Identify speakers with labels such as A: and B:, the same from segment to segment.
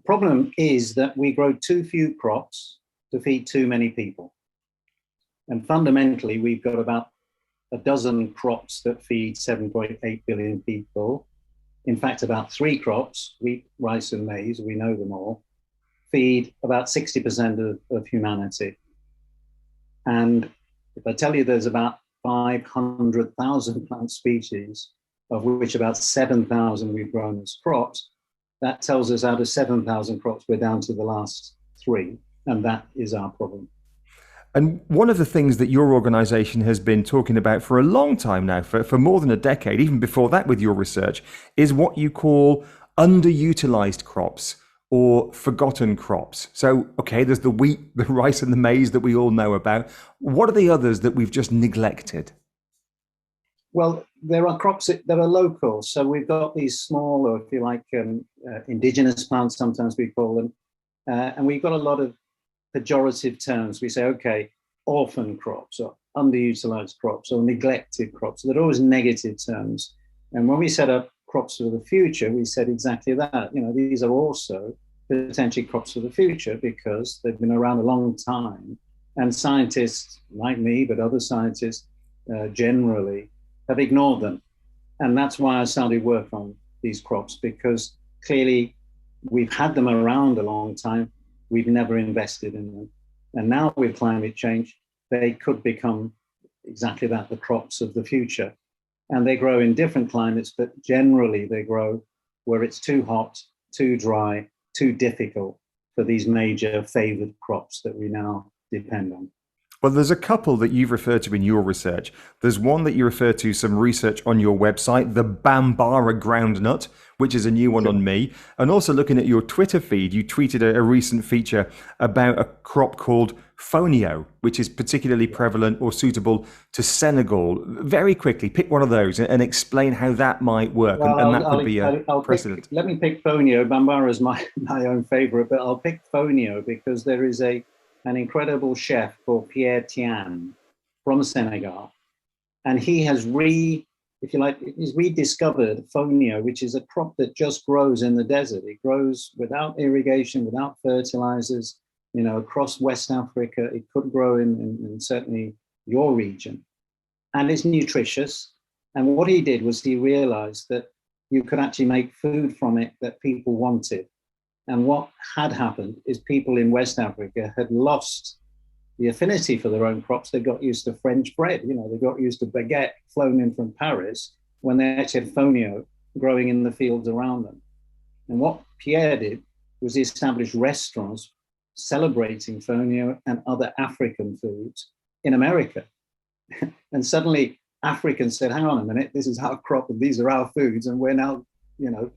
A: problem is that we grow too few crops to feed too many people. And fundamentally, we've got about a dozen crops that feed 7.8 billion people. In fact, about 3 crops, wheat, rice, and maize, we know them all, feed about 60% of humanity. And if I tell you there's about 500,000 plant species, of which about 7,000 we've grown as crops, that tells us out of 7,000 crops, we're down to the last 3, and that is our problem.
B: And one of the things that your organization has been talking about for a long time now, for more than a decade, even before that with your research, is what you call underutilized crops or forgotten crops. So, okay, there's the wheat, the rice and the maize that we all know about. What are the others that we've just neglected?
A: Well, there are crops that are local. So we've got these small, or if you like, indigenous plants, sometimes we call them. And we've got a lot of pejorative terms. We say, okay, orphan crops or underutilized crops or neglected crops. They're always negative terms. And when we set up crops for the future, we said exactly that. You know, these are also potentially crops for the future because they've been around a long time. And scientists like me, but other scientists generally, have ignored them. And that's why I started work on these crops, because clearly we've had them around a long time. We've never invested in them. And now with climate change, they could become exactly that, the crops of the future. And they grow in different climates, but generally they grow where it's too hot, too dry, too difficult for these major favored crops that we now depend on.
B: Well, there's a couple that you've referred to in your research. There's one that you refer to some research on your website, the Bambara groundnut, which is a new one on me. And also looking at your Twitter feed, you tweeted a recent feature about a crop called Fonio, which is particularly prevalent or suitable to Senegal. Very quickly, pick one of those and explain how that might work.
A: Well,
B: and that could be a precedent.
A: Let me pick Fonio. Bambara is my own favorite, but I'll pick Fonio because there is an incredible chef called Pierre Tian from Senegal. And he has he's rediscovered Fonio, which is a crop that just grows in the desert. It grows without irrigation, without fertilizers, you know, across West Africa. It could grow in certainly your region. And it's nutritious. And what he did was he realized that you could actually make food from it that people wanted. And what had happened is people in West Africa had lost the affinity for their own crops. They got used to French bread, you know, they got used to baguette flown in from Paris when they actually had Fonio growing in the fields around them. And what Pierre did was he established restaurants celebrating Fonio and other African foods in America. And suddenly Africans said, hang on a minute, this is our crop and these are our foods. And we're now, you know,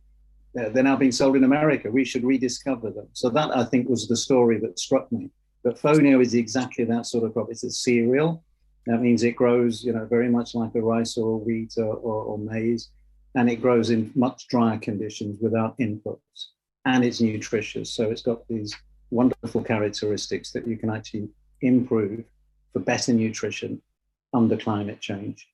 A: they're now being sold in America. We should rediscover them. So that, I think, was the story that struck me. But Fonio is exactly that sort of crop. It's a cereal. That means it grows, you know, very much like a rice or wheat or maize. And it grows in much drier conditions without inputs. And it's nutritious. So it's got these wonderful characteristics that you can actually improve for better nutrition under climate change.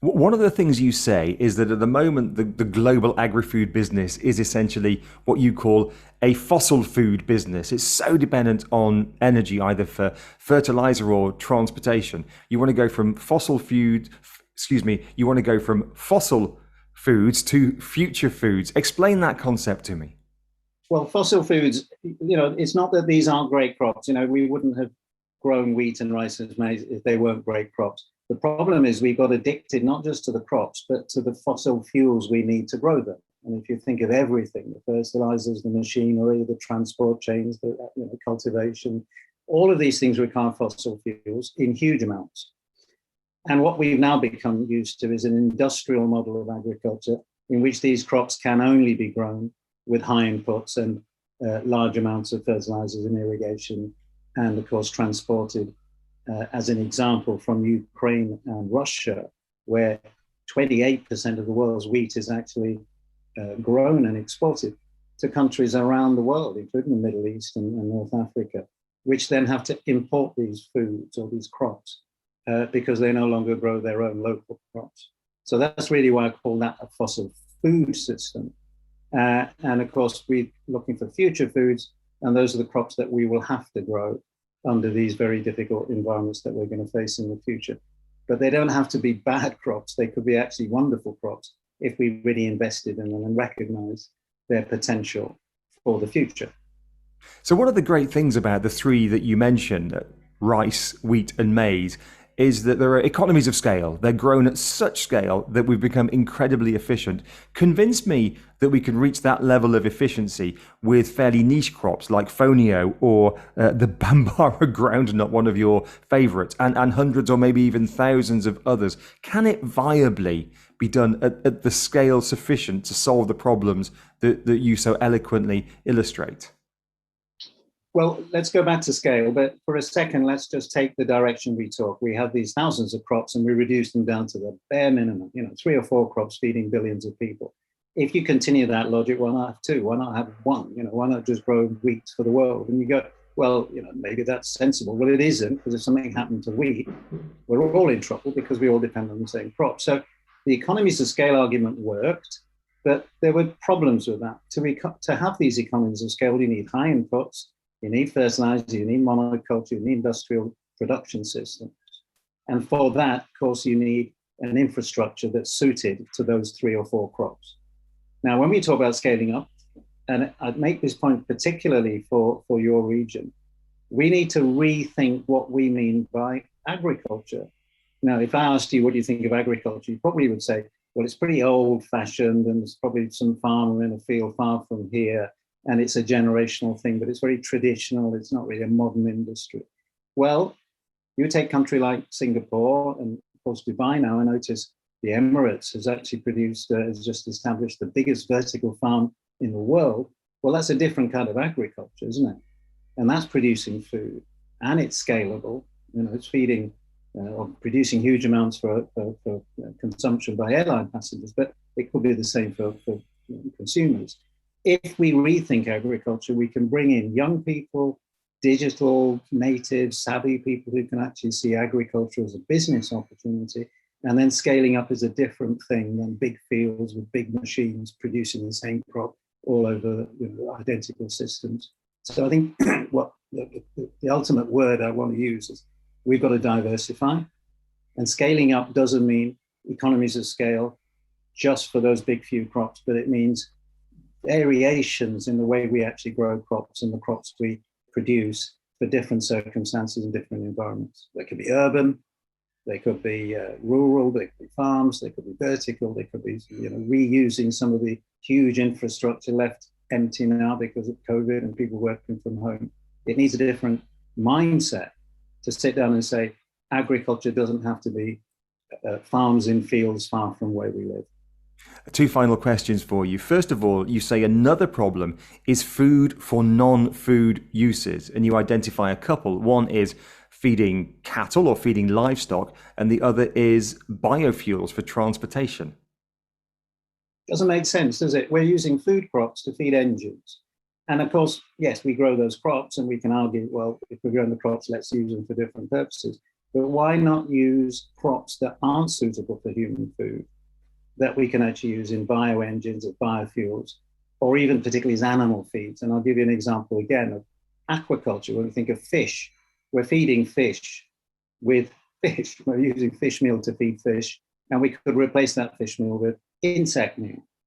B: One of the things you say is that at the moment, the global agri-food business is essentially what you call a fossil food business. It's so dependent on energy, either for fertilizer or transportation. You want to go from fossil foods to future foods. Explain that concept to me.
A: Well, fossil foods, you know, it's not that these aren't great crops. You know, we wouldn't have grown wheat and rice and maize if they weren't great crops. The problem is we got addicted not just to the crops, but to the fossil fuels we need to grow them. And if you think of everything, the fertilizers, the machinery, the transport chains, the cultivation, all of these things require fossil fuels in huge amounts. And what we've now become used to is an industrial model of agriculture in which these crops can only be grown with high inputs and large amounts of fertilizers and irrigation, and of course transported as an example from Ukraine and Russia, where 28% of the world's wheat is actually grown and exported to countries around the world, including the Middle East and North Africa, which then have to import these foods or these crops because they no longer grow their own local crops. So that's really why I call that a fossil food system. And of course, we're looking for future foods, and those are the crops that we will have to grow under these very difficult environments that we're going to face in the future. But they don't have to be bad crops. They could be actually wonderful crops if we really invested in them and recognize their potential for the future.
B: So one of the great things about the three that you mentioned, rice, wheat and maize, is that there are economies of scale. They're grown at such scale that we've become incredibly efficient. Convince me that we can reach that level of efficiency with fairly niche crops like Fonio or the Bambara groundnut, one of your favorites, and hundreds or maybe even thousands of others. Can it viably be done at the scale sufficient to solve the problems that you so eloquently illustrate?
A: Well, let's go back to scale, but for a second, let's just take the direction we took. We have these thousands of crops and we reduce them down to the bare minimum, 3 or 4 crops feeding billions of people. If you continue that logic, why not have 2? Why not have 1? Why not just grow wheat for the world? And you go, well, maybe that's sensible. Well, it isn't, because if something happened to wheat, we're all in trouble because we all depend on the same crop. So the economies of scale argument worked, but there were problems with that. To have these economies of scale, you need high inputs, you need fertilizer, you need monoculture, you need industrial production systems. And for that, of course, you need an infrastructure that's suited to those 3 or 4 crops. Now, when we talk about scaling up, and I'd make this point particularly for your region, we need to rethink what we mean by agriculture. Now, if I asked you what do you think of agriculture, you probably would say, well, it's pretty old-fashioned and there's probably some farmer in a field far from here, and it's a generational thing, but it's very traditional. It's not really a modern industry. Well, you take a country like Singapore and of course Dubai now, I notice the Emirates has actually has just established the biggest vertical farm in the world. Well, that's a different kind of agriculture, isn't it? And that's producing food and it's scalable. It's feeding or producing huge amounts for consumption by airline passengers, but it could be the same for consumers. If we rethink agriculture, we can bring in young people, digital native, savvy people who can actually see agriculture as a business opportunity. And then scaling up is a different thing than big fields with big machines producing the same crop all over identical systems. So I think what the ultimate word I want to use is we've got to diversify. And scaling up doesn't mean economies of scale just for those big few crops, but it means variations in the way we actually grow crops and the crops we produce for different circumstances and different environments. They could be urban, they could be rural, they could be farms, they could be vertical, they could be reusing some of the huge infrastructure left empty now because of COVID and people working from home. It needs a different mindset to sit down and say, agriculture doesn't have to be farms in fields far from where we live.
B: 2 final questions for you. First of all, you say another problem is food for non-food uses, and you identify a couple. One is feeding cattle or feeding livestock, and the other is biofuels for transportation.
A: Doesn't make sense, does it? We're using food crops to feed engines. And of course, yes, we grow those crops and we can argue, well, if we're growing the crops, let's use them for different purposes. But why not use crops that aren't suitable for human food, that we can actually use in bioengines or biofuels, or even particularly as animal feeds? And I'll give you an example again of aquaculture. When we think of fish, we're feeding fish with fish. We're using fish meal to feed fish, and we could replace that fish meal with insect meal.